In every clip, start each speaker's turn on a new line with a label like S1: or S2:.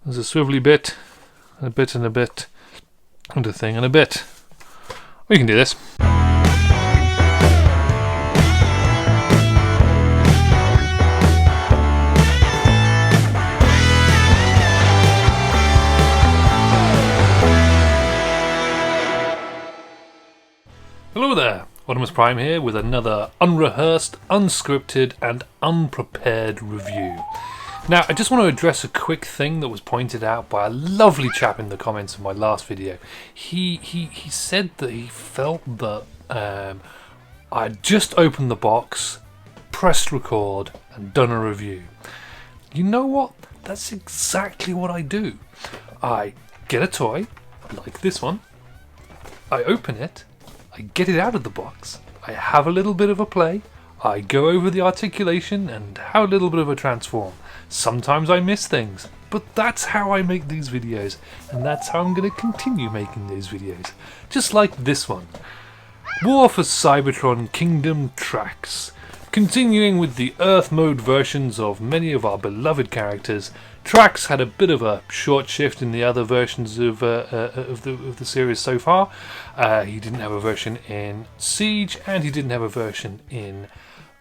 S1: There's a swivelly bit, and a bit, and a bit, and a thing, and a bit. We can do this. Hello there, Autobot Prime here with another unrehearsed, unscripted and unprepared review. Now, I just want to address a quick thing that was pointed out by a lovely chap in the comments of my last video. He said that he felt that I'd just opened the box, pressed record and done a review. You know what? That's exactly what I do. I get a toy, like this one, I open it, I get it out of the box, I have a little bit of a play, I go over the articulation and have a little bit of a transform. Sometimes I miss things, but that's how I make these videos, and that's how I'm going to continue making these videos. Just like this one. War for Cybertron Kingdom Tracks. Continuing with the Earth mode versions of many of our beloved characters, Tracks had a bit of a short shift in the other versions of the series so far. He didn't have a version in Siege, and he didn't have a version in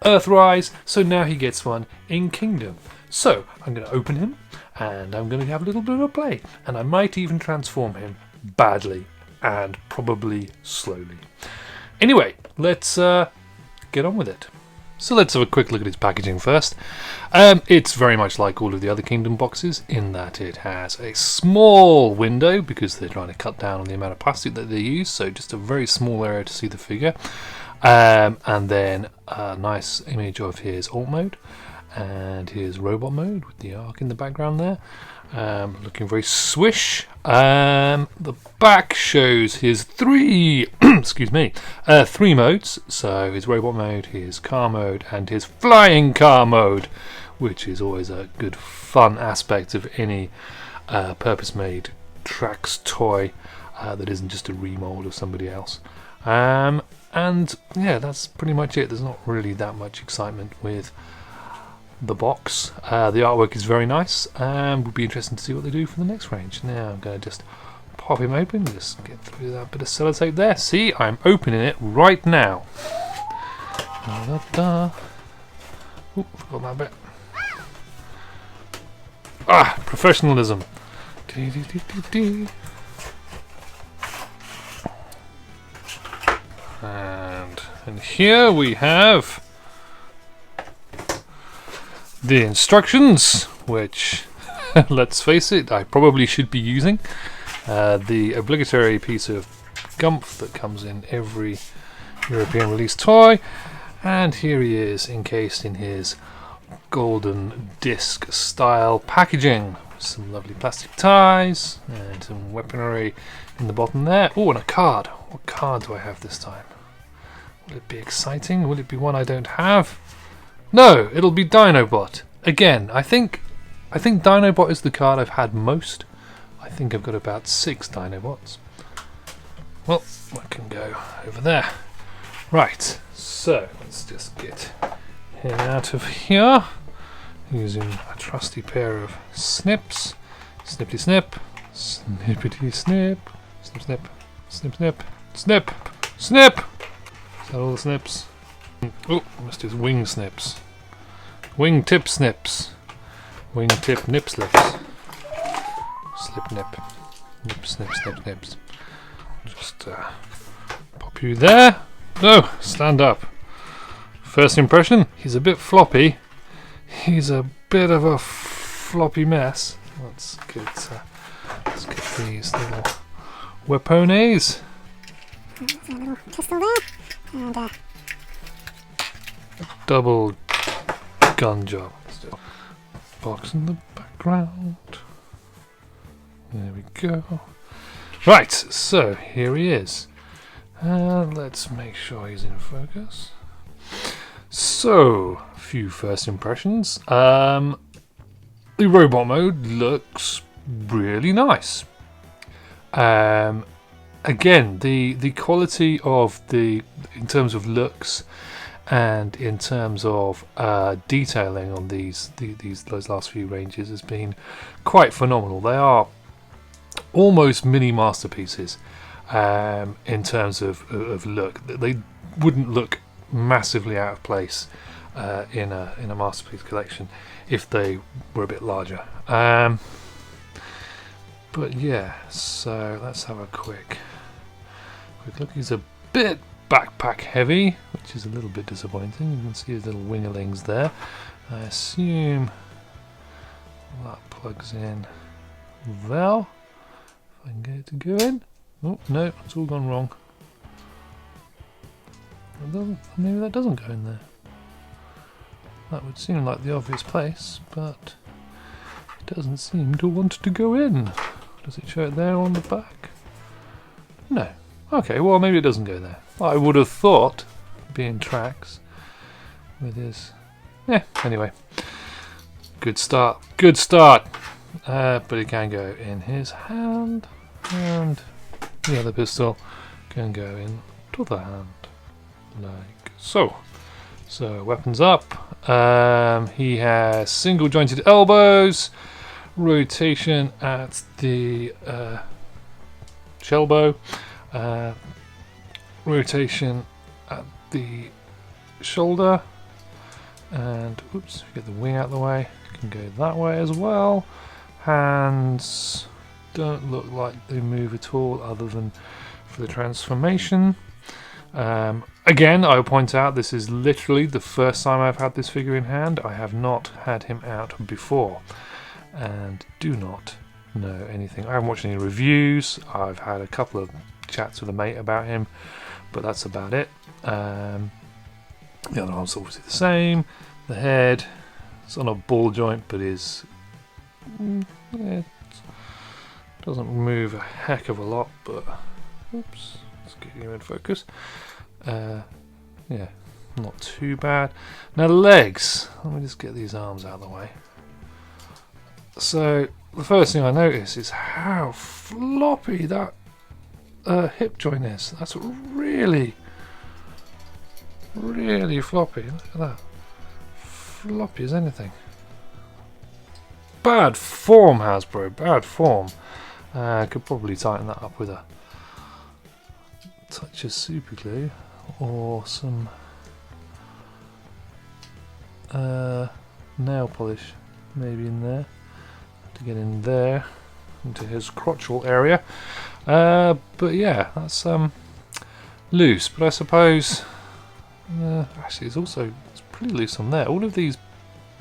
S1: Earthrise, so now he gets one in Kingdom. So I'm going to open him, and I'm going to have a little bit of a play, and I might even transform him badly, and probably slowly. Anyway, let's get on with it. So let's have a quick look at its packaging first. It's very much like all of the other Kingdom boxes in that it has a small window because they're trying to cut down on the amount of plastic that they use, so just a very small area to see the figure. And then a nice image of his alt mode and his robot mode with the arc in the background there. Looking very swish. The back shows his three modes. So his robot mode, his car mode, and his flying car mode, which is always a good fun aspect of any purpose-made Tracks toy that isn't just a remold of somebody else. And yeah, that's pretty much it. There's not really that much excitement with the box. The artwork is very nice, and would be interesting to see what they do for the next range. Now I'm going to just pop him open, just get through that bit of sellotape there. See, I'm opening it right now. Ooh, forgot that bit. Ah, professionalism. And here we have the instructions, which, let's face it, I probably should be using. The obligatory piece of gumph that comes in every European release toy. And here he is, encased in his golden disc style packaging. Some lovely plastic ties and some weaponry in the bottom there. Oh, and a card. What card do I have this time? Will it be exciting? Will it be one I don't have? No, it'll be Dinobot. Again, I think Dinobot is the card I've had most. I think I've got about 6 Dinobots. Well, I can go over there. Right, so let's just get him out of here using a trusty pair of snips. Snippity snip, snippity snip, snip snip, snip snip, snip, snip. Is that all the snips? Oh, must do wing snips. Wing tip snips. Wing tip nip slips. Slip nip. Nip snip snip snips. Just pop you there. No, stand up. First impression, he's a bit floppy. He's a bit of a floppy mess. Let's get these little weaponize.
S2: There's a little pistol there. And
S1: double gun job. Box in the background. There we go. Right, so here he is. Let's make sure he's in focus. So, a few first impressions. The robot mode looks really nice. Again, the quality of in terms of looks and in terms of detailing on those last few ranges has been quite phenomenal. They are almost mini masterpieces in terms of look. They wouldn't look massively out of place in a masterpiece collection if they were a bit larger. But yeah, so let's have a quick look. He's a bit backpack heavy, which is a little bit disappointing. You can see his little wingerlings there. I assume that plugs in well. If I can get it to go in. Oh no, it's all gone wrong. Maybe that doesn't go in there. That would seem like the obvious place, but it doesn't seem to want to go in. Does it show it there on the back? No. Okay, well maybe it doesn't go there. I would have thought, being Tracks, with his... Yeah, anyway. Good start. Good start! But it can go in his hand, and the other pistol can go in to the hand. Like so. So, weapons up. He has single jointed elbows, rotation at the shell bow, rotation at the shoulder, and oops, get the wing out of the way, can go that way as well. Hands don't look like they move at all other than for the transformation. Again, I will point out this is literally the first time I've had this figure in hand. I have not had him out before and do not know anything. I haven't watched any reviews. I've had a couple of chats with a mate about him, but that's about it. The other arm's obviously the same. The head, it's on a ball joint, but is it doesn't move a heck of a lot. But oops, let's get you in focus. Yeah, not too bad. Now the legs. Let me just get these arms out of the way. So the first thing I notice is how floppy that hip joint is. That's really floppy. Look at that. Floppy as anything. Bad form, Hasbro. Bad form. Could probably tighten that up with a touch of super glue or some nail polish maybe in there to get in there into his crotchal area. But yeah, that's loose, but I suppose actually it's pretty loose on there. All of these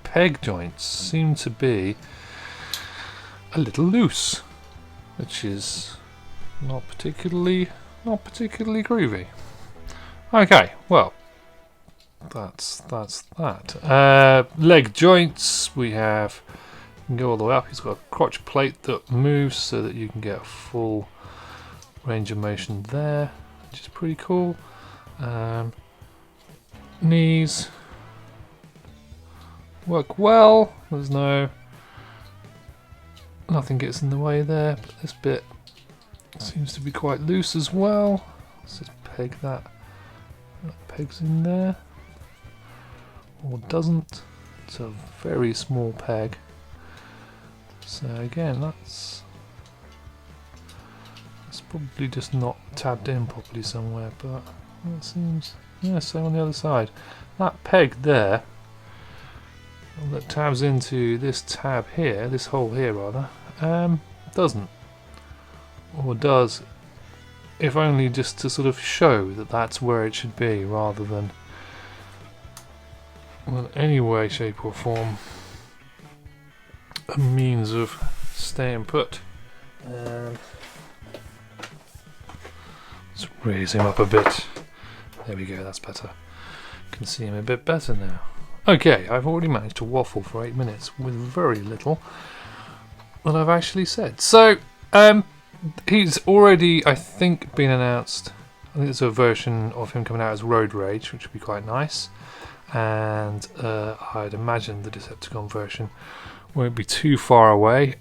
S1: peg joints seem to be a little loose, which is not particularly groovy. Okay, well, that's that. Leg joints, we have, you can go all the way up. He's got a crotch plate that moves so that you can get a full range of motion there, which is pretty cool. Knees work well. There's nothing gets in the way there, but this bit seems to be quite loose as well. Let's just peg that. That pegs in there, or doesn't. It's a very small peg. So again, that's probably just not tabbed in properly somewhere, but it seems, yeah, same on the other side. That peg there that tabs into this tab here, this hole here rather, doesn't, or does, if only just to sort of show that that's where it should be, rather than in any way, shape or form a means of staying put. Let's raise him up a bit. There we go, that's better. Can see him a bit better now. Okay, I've already managed to waffle for 8 minutes with very little that I've actually said. So, he's already, I think, been announced. I think there's a version of him coming out as Road Rage, which would be quite nice. And I'd imagine the Decepticon version won't be too far away,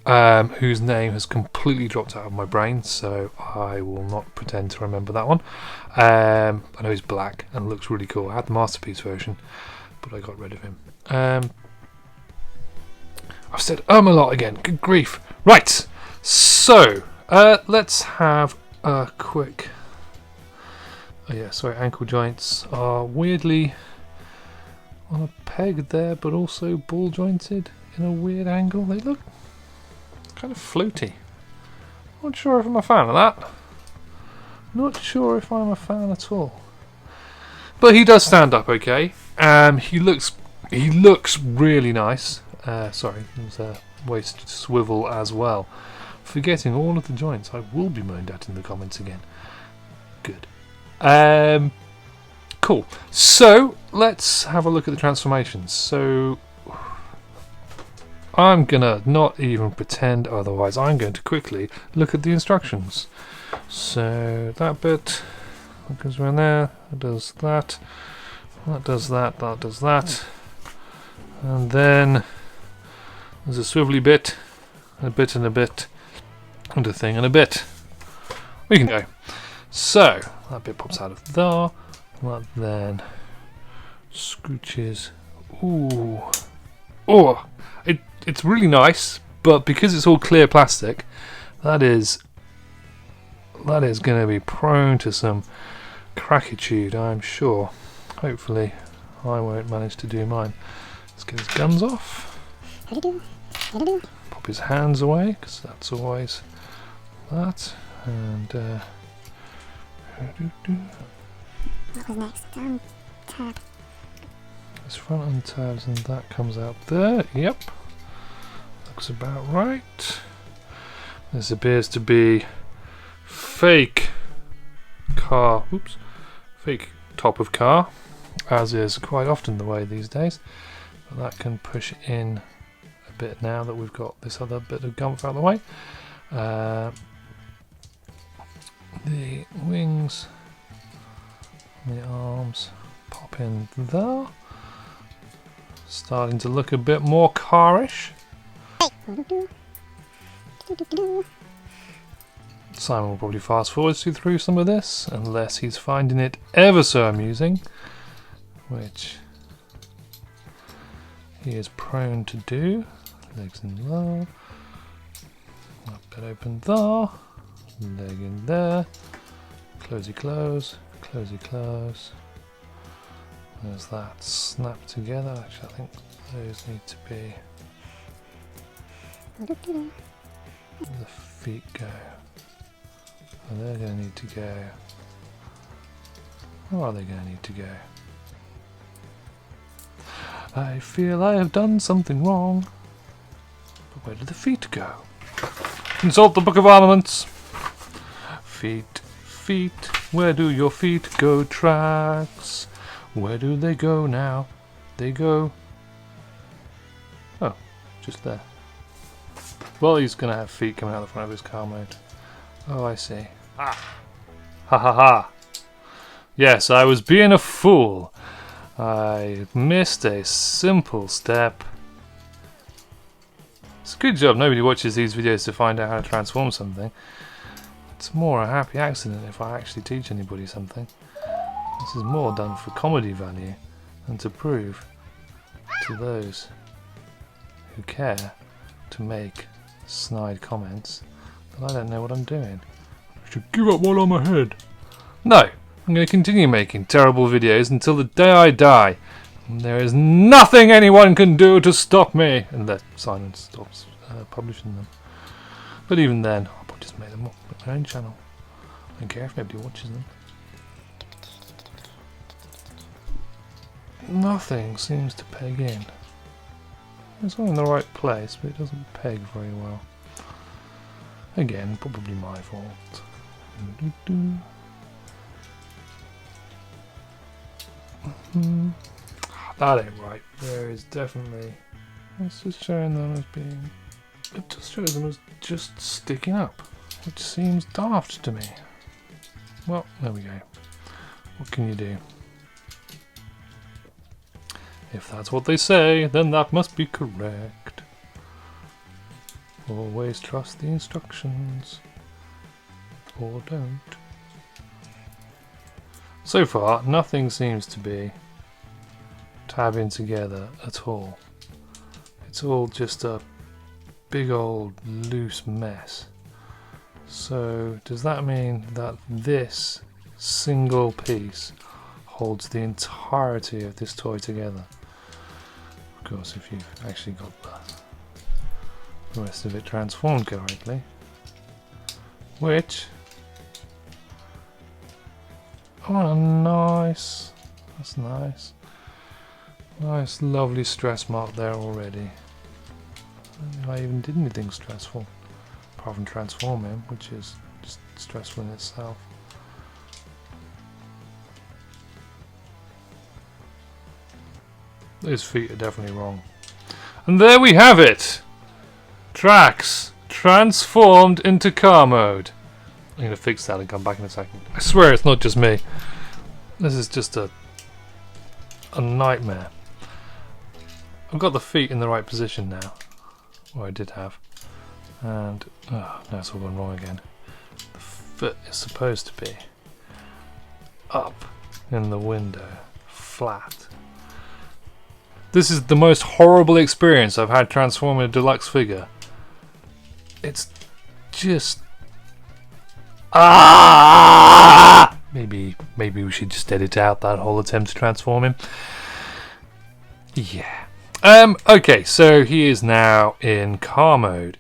S1: whose name has completely dropped out of my brain, so I will not pretend to remember that one. I know he's black and looks really cool. I had the Masterpiece version, but I got rid of him. I've said a lot again, good grief. Right, so let's have a quick... Oh yeah, sorry, ankle joints are weirdly on a peg there, but also ball jointed in a weird angle. They look kind of floaty. Not sure if I'm a fan of that. Not sure if I'm a fan at all. But he does stand up okay. He looks really nice. Sorry, there's a waist swivel as well. Forgetting all of the joints. I will be moaned at in the comments again. Good. Cool. So let's have a look at the transformations. So I'm gonna not even pretend otherwise. I'm going to quickly look at the instructions. So that bit goes around there, that does that, that does that, that does that, and then there's a swivelly bit, a bit and a bit, and a thing and a bit. We can go. So that bit pops out of there, that then scooches. Ooh, oh, it's really nice, but because it's all clear plastic, that is going to be prone to some crackitude, I'm sure. Hopefully I won't manage to do mine. Let's get his guns off. Pop his hands away, because that's always that. And
S2: What was next? Tab.
S1: his front end tabs, and that comes out there. Yep. Looks about right. This appears to be fake car, oops, fake top of car, as is quite often the way these days. But that can push in a bit now that we've got this other bit of gumph out of the way. The wings, the arms pop in there. Starting to look a bit more carish. Simon will probably fast forward through some of this, unless he's finding it ever so amusing, which he is prone to do. Legs in there, that bit open there, leg in there, closey close, closey close. There's that snap together. Actually, I think those need to be. The feet go. And they're going to need to go. Or are they going to need to go? I feel I have done something wrong. But where do the feet go? Consult the Book of Armaments. Feet, feet, where do your feet go, Tracks? Where do they go now? They go... Oh, just there. Well, he's going to have feet coming out the front of his car mode. Oh, I see. Ah! Ha ha ha! Yes, I was being a fool. I missed a simple step. It's a good job nobody watches these videos to find out how to transform something. It's more a happy accident if I actually teach anybody something. This is more done for comedy value than to prove to those who care to make snide comments that I don't know what I'm doing. I should give up while I'm ahead. No, I'm going to continue making terrible videos until the day I die. And there is nothing anyone can do to stop me, unless Simon stops publishing them. But even then, I'll probably just make them up with my own channel. I don't care if nobody watches them. Nothing seems to peg in. It's all in the right place, but it doesn't peg very well. Again, probably my fault. That ain't right. There is definitely... It's just showing them as being... It just shows them as just sticking up, which seems daft to me. Well, there we go. What can you do? If that's what they say, then that must be correct. Always trust the instructions. Or don't. So far, nothing seems to be tabbing together at all. It's all just a big old loose mess. So does that mean that this single piece holds the entirety of this toy together? Of course, if you've actually got the rest of it transformed correctly. Which, oh nice, that's nice. Nice lovely stress mark there already. I don't think I even did anything stressful, apart from transform him, which is just stressful in itself. Those feet are definitely wrong. And there we have it! Tracks transformed into car mode. I'm going to fix that and come back in a second. I swear it's not just me. This is just a nightmare. I've got the feet in the right position now. Or I did have. And now it's all gone wrong again. The foot is supposed to be up in the window, flat. This is the most horrible experience I've had transforming a deluxe figure. It's just maybe we should just edit out that whole attempt to transform him. Yeah. Okay, so he is now in car mode.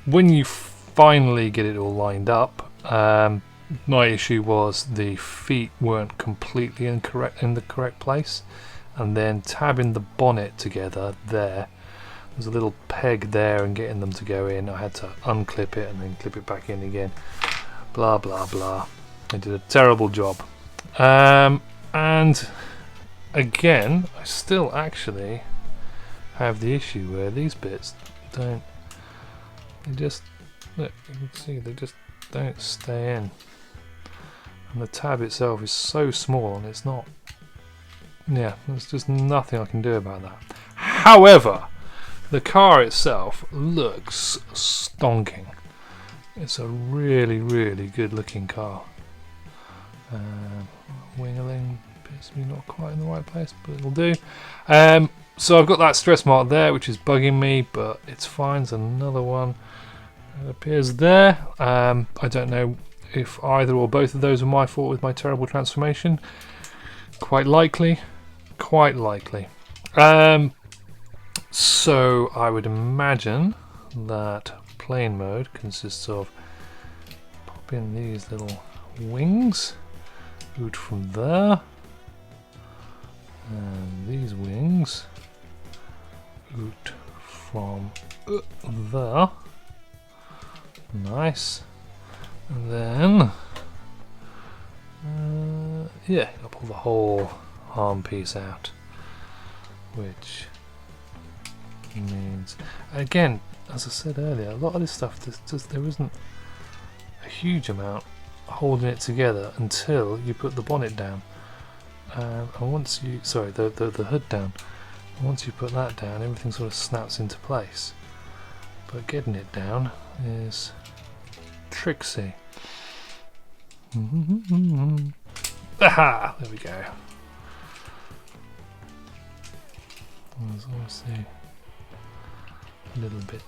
S1: When you finally get it all lined up, my issue was the feet weren't completely in the correct place, and then tabbing the bonnet together there's a little peg there, and getting them to go in, I had to unclip it and then clip it back in again. Blah blah blah. I did a terrible job. And again, I still actually have the issue where these bits don't. They just look. You can see they just don't stay in, and the tab itself is so small, and it's not. Yeah, there's just nothing I can do about that. However, the car itself looks stonking. It's a really, really good looking car. Wingling appears to be not quite in the right place, but it'll do. So I've got that stress mark there, which is bugging me, but it's fine. There's another one that appears there. I don't know if either or both of those are my fault with my terrible transformation. Quite likely. Quite likely. So I would imagine that plane mode consists of popping these little wings out from there, and these wings out from there. Nice. And then yeah, I'll pull the whole arm piece out, which means, again, as I said earlier, a lot of this stuff there isn't a huge amount holding it together until you put the bonnet down, and once you the hood down, and once you put that down, everything sort of snaps into place. But getting it down is tricksy. Aha! There we go. There's obviously a little bit.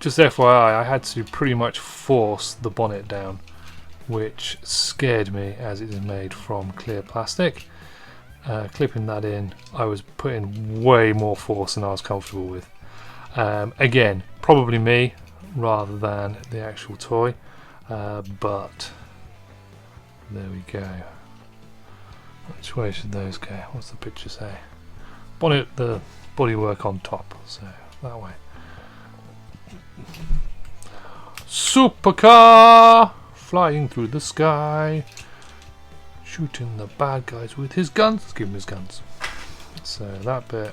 S1: Just FYI, I had to pretty much force the bonnet down, which scared me as it is made from clear plastic. Clipping that in, I was putting way more force than I was comfortable with. Again, probably me rather than the actual toy, but there we go. Which way should those go? What's the picture say? Bonnet, the bodywork on top, so that way. Supercar flying through the sky, shooting the bad guys with his guns. Let's give him his guns. So that bit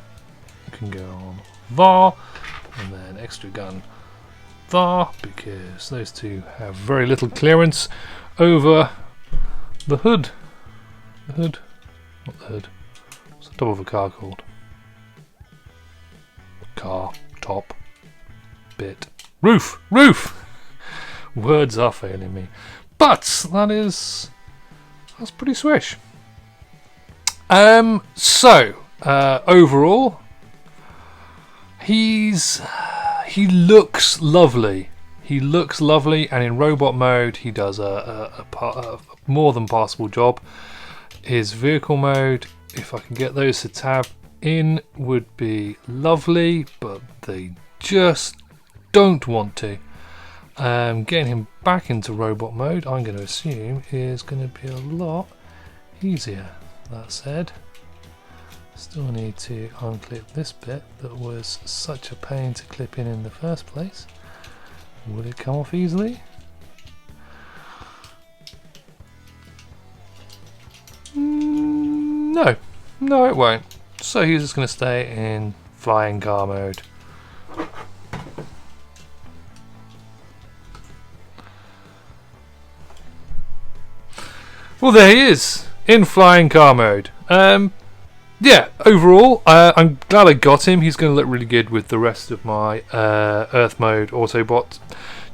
S1: can go on there, and then extra gun there, because those two have very little clearance over the hood. The hood? Not the hood. What's the top of a car called? car, top, bit, roof, roof. Words are failing me, but that's pretty swish. Overall, he looks lovely. He looks lovely, and in robot mode, he does a more than passable job. His vehicle mode, if I can get those to tab in, would be lovely, but they just don't want to. Getting him back into robot mode, I'm going to assume, is going to be a lot easier. That said, still need to unclip this bit that was such a pain to clip in the first place. Will it come off easily? No, it won't. So he's just going to stay in flying car mode. Well, there he is in flying car mode. Yeah, overall, I'm glad I got him. He's going to look really good with the rest of my Earth mode Autobot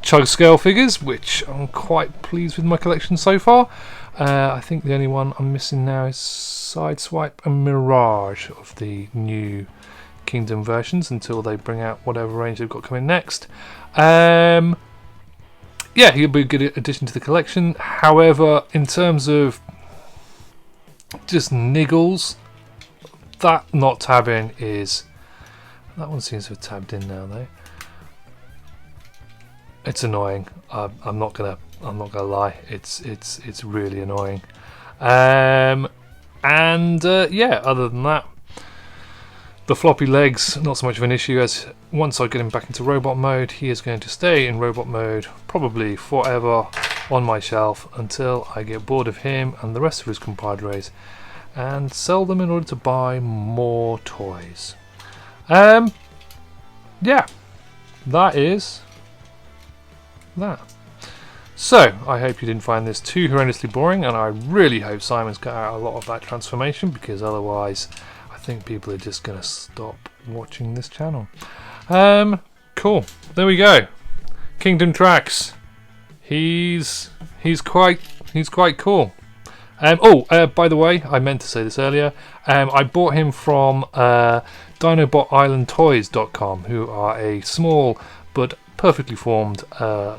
S1: chug scale figures, which I'm quite pleased with my collection so far. I think the only one I'm missing now is Sideswipe and Mirage of the new Kingdom versions until they bring out whatever range they've got coming next. Yeah, he'll be a good addition to the collection. However, in terms of just niggles, that not tabbing is... That one seems to have tabbed in now though. It's annoying. I'm not gonna lie. It's really annoying. Yeah, other than that, the floppy legs, not so much of an issue, as once I get him back into robot mode, he is going to stay in robot mode probably forever on my shelf until I get bored of him and the rest of his compadres and sell them in order to buy more toys. Yeah, that is that. So, I hope you didn't find this too horrendously boring, and I really hope Simon's got out a lot of that transformation, because otherwise I think people are just going to stop watching this channel. Cool. There we go. Kingdom Tracks. He's quite cool. By the way, I meant to say this earlier. I bought him from DinobotislandToys.com, who are a small but perfectly formed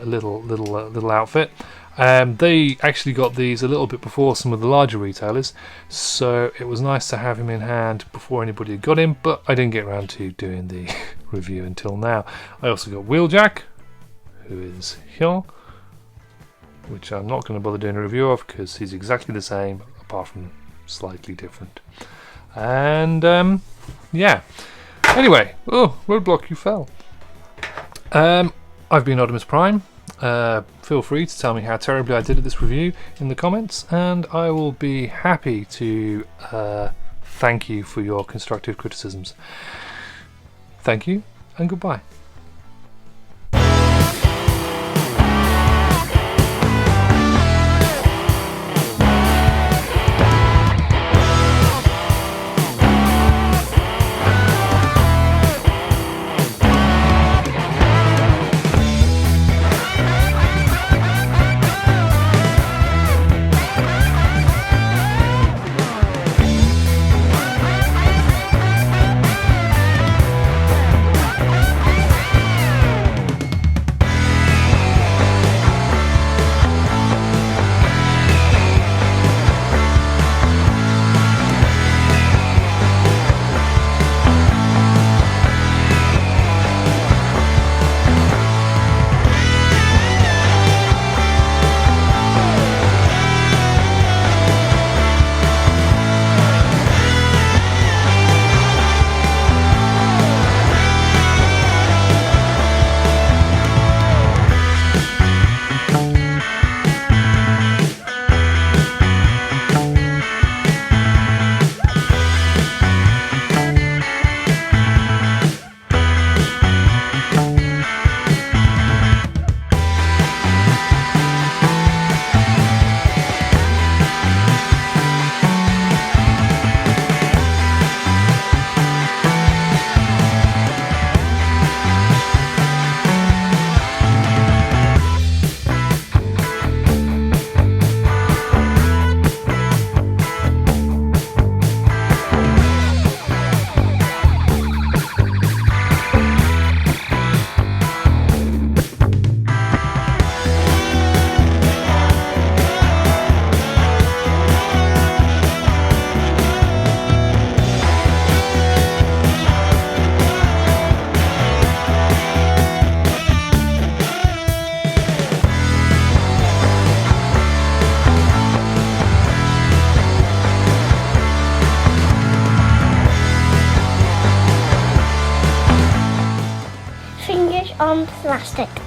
S1: little outfit. They actually got these a little bit before some of the larger retailers, so it was nice to have him in hand before anybody had got him, but I didn't get around to doing the review until now. I also got Wheeljack, who is here, which I'm not going to bother doing a review of because he's exactly the same apart from slightly different. And yeah, anyway, roadblock, you fell. I've been Optimus Prime. Feel free to tell me how terribly I did at this review in the comments, and I will be happy to thank you for your constructive criticisms. Thank you and goodbye.
S3: on plastic.